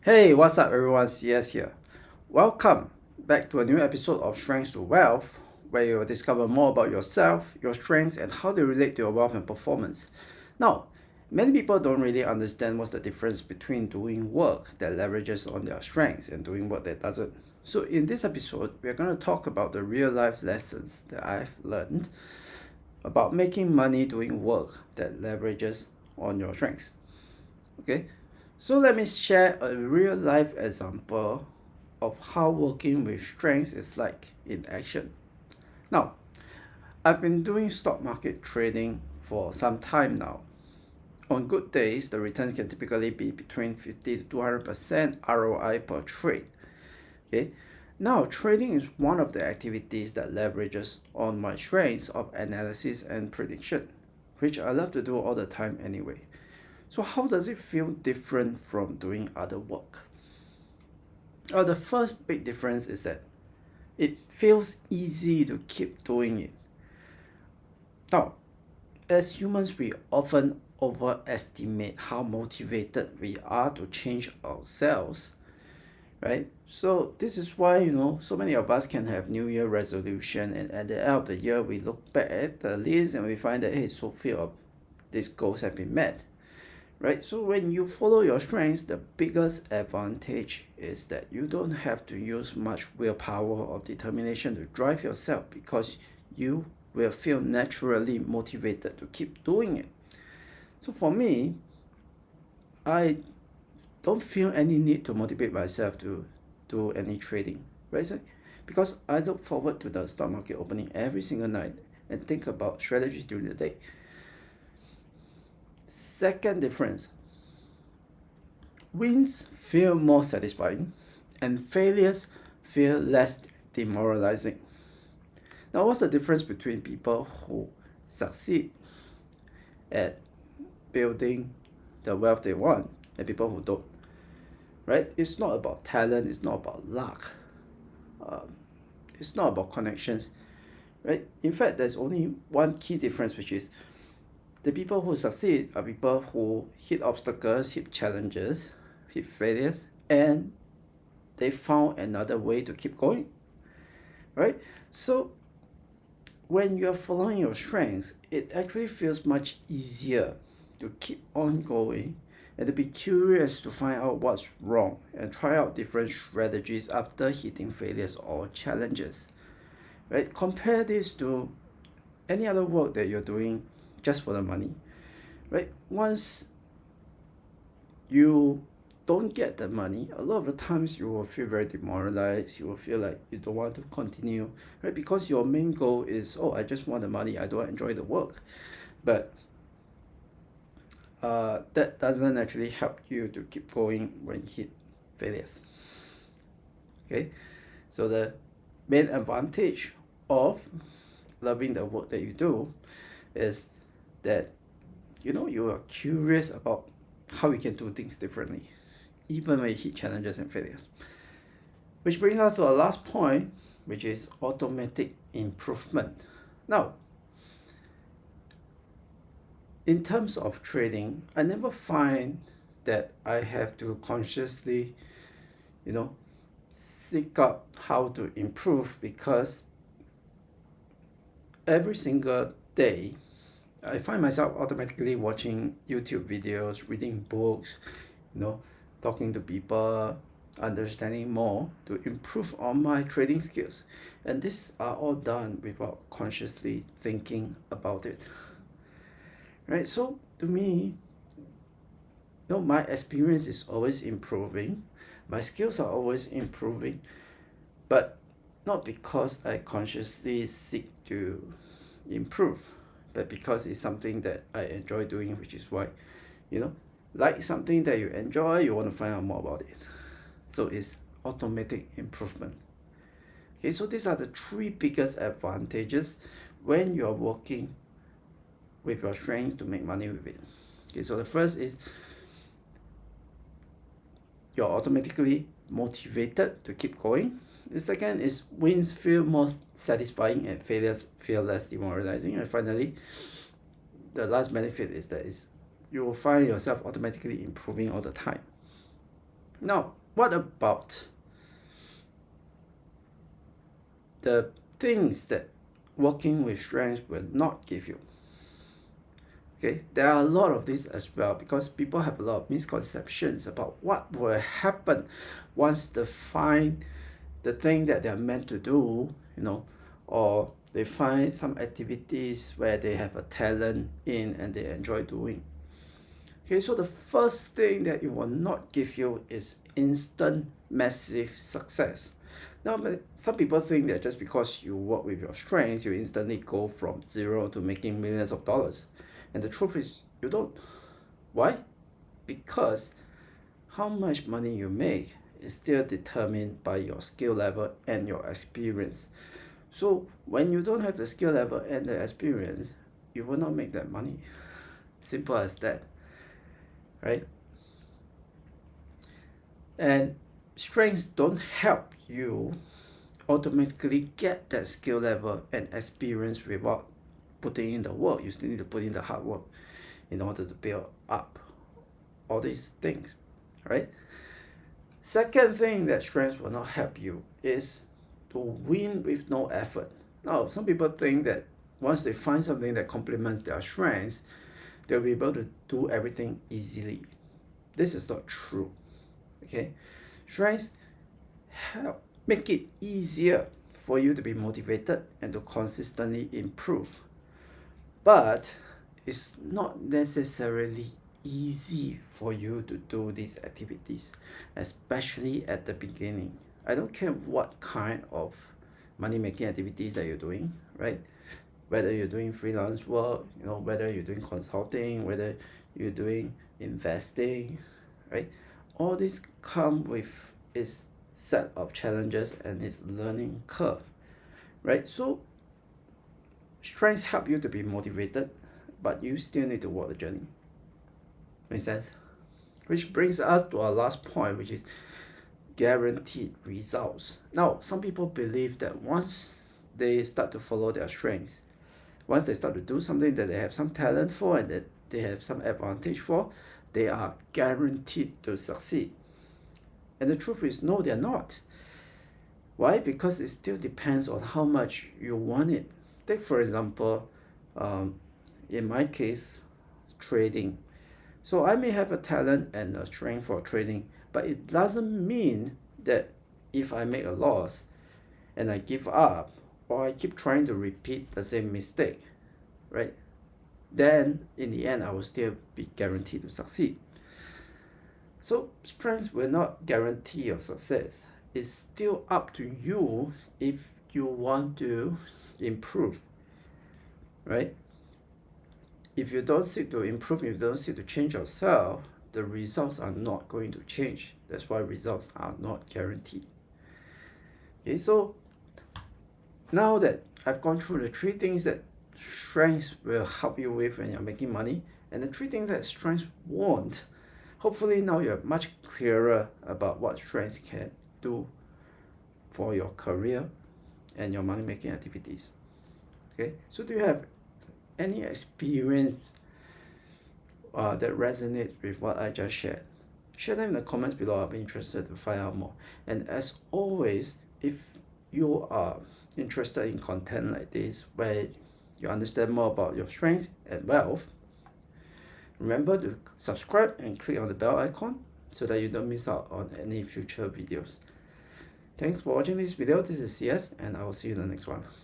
Hey, what's up everyone? CS here. Welcome back to a new episode of Strengths to Wealth, where you'll discover more about yourself, your strengths, and how they relate to your wealth and performance. Now, many people don't really understand what's the difference between doing work that leverages on their strengths and doing work that doesn't. So, in this episode, we're going to talk about the real life lessons that I've learned about making money doing work that leverages on your strengths. Okay, so let me share a real life example of how working with strengths is like in action. Now, I've been doing stock market trading for some time now. On good days, the returns can typically be between 50 to 200% ROI per trade. Okay, now trading is one of the activities that leverages on my strengths of analysis and prediction, which I love to do all the time anyway. So how does it feel different from doing other work? The first big difference is that it feels easy to keep doing it. Now, as humans, we often overestimate how motivated we are to change ourselves, right? So this is why, so many of us can have New Year resolution, and at the end of the year, we look back at the list and we find that, hey, so few of these goals have been met, right? So when you follow your strengths, the biggest advantage is that you don't have to use much willpower or determination to drive yourself because you will feel naturally motivated to keep doing it. So for me, I don't feel any need to motivate myself to do any trading, right? So, because I look forward to the stock market opening every single night and think about strategies during the day. Second difference, wins feel more satisfying and failures feel less demoralizing. Now, what's the difference between people who succeed at building the wealth they want and people who don't? Right? It's not about talent, it's not about luck, um, it's not about connections, right? In fact, there's only one key difference, which is the people who succeed are people who hit obstacles, hit challenges, hit failures, and they found another way to keep going, right? So when you're following your strengths, it actually feels much easier to keep on going and to be curious to find out what's wrong and try out different strategies after hitting failures or challenges, right? Compare this to any other work that you're doing just for the money, right? Once you don't get the money, a lot of the times you will feel very demoralized. You will feel like you don't want to continue, right? Because your main goal is, oh, I just want the money. I don't enjoy the work. But that doesn't actually help you to keep going when you hit failures. Okay, so the main advantage of loving the work that you do is that you are curious about how you can do things differently, even when you hit challenges and failures. Which brings us to our last point, which is automatic improvement. Now, in terms of trading, I never find that I have to consciously, seek out how to improve, because every single day I find myself automatically watching YouTube videos, reading books, talking to people, understanding more to improve on my trading skills. And these are all done without consciously thinking about it. Right? So to me, my experience is always improving. My skills are always improving, but not because I consciously seek to improve, but because it's something that I enjoy doing, which is why, like something that you enjoy, you want to find out more about it. So it's automatic improvement. Okay, so these are the three biggest advantages when you're working with your strengths to make money with it. Okay, so the first is you're automatically motivated to keep going. The second is wins feel more satisfying and failures feel less demoralizing. And finally, the last benefit is that you will find yourself automatically improving all the time. Now, what about the things that working with strengths will not give you? Okay, there are a lot of these as well because people have a lot of misconceptions about what will happen once they find the thing that they're meant to do, or they find some activities where they have a talent in and they enjoy doing. Okay, so the first thing that it will not give you is instant massive success. Now, some people think that just because you work with your strengths, you instantly go from zero to making millions of dollars. And the truth is, you don't. Why? Because how much money you make is still determined by your skill level and your experience. So when you don't have the skill level and the experience, you will not make that money. Simple as that, right? And strengths don't help you automatically get that skill level and experience without putting in the work. You still need to put in the hard work in order to build up all these things, right? Second thing that strengths will not help you is to win with no effort. Now, some people think that once they find something that complements their strengths, they'll be able to do everything easily. This is not true. Okay, strengths help make it easier for you to be motivated and to consistently improve, but it's not necessarily easy for you to do these activities, especially at the beginning. I don't care what kind of money making activities that you're doing, right? Whether you're doing freelance work, whether you're doing consulting, whether you're doing investing, right? All this come with its set of challenges and its learning curve, right? So strengths help you to be motivated, but you still need to walk the journey. Make sense? Which brings us to our last point, which is guaranteed results. Now, some people believe that once they start to follow their strengths, once they start to do something that they have some talent for and that they have some advantage for, they are guaranteed to succeed. And the truth is, no, they're not. Why? Because it still depends on how much you want it. Take, for example, in my case, trading. So I may have a talent and a strength for trading, but it doesn't mean that if I make a loss and I give up or I keep trying to repeat the same mistake, right? Then in the end, I will still be guaranteed to succeed. So strengths will not guarantee your success. It's still up to you if you want to improve, right? If you don't seek to improve, if you don't seek to change yourself, the results are not going to change. That's why results are not guaranteed. Okay, so now that I've gone through the three things that strengths will help you with when you're making money, and the three things that strengths won't, hopefully now you're much clearer about what strengths can do for your career and your money making activities. Okay, so do you have any experience that resonates with what I just shared? Share them in the comments below. I'll be interested to find out more. And as always, if you are interested in content like this where you understand more about your strengths and wealth, remember to subscribe and click on the bell icon so that you don't miss out on any future videos. Thanks for watching this video. This is CS, and I will see you in the next one.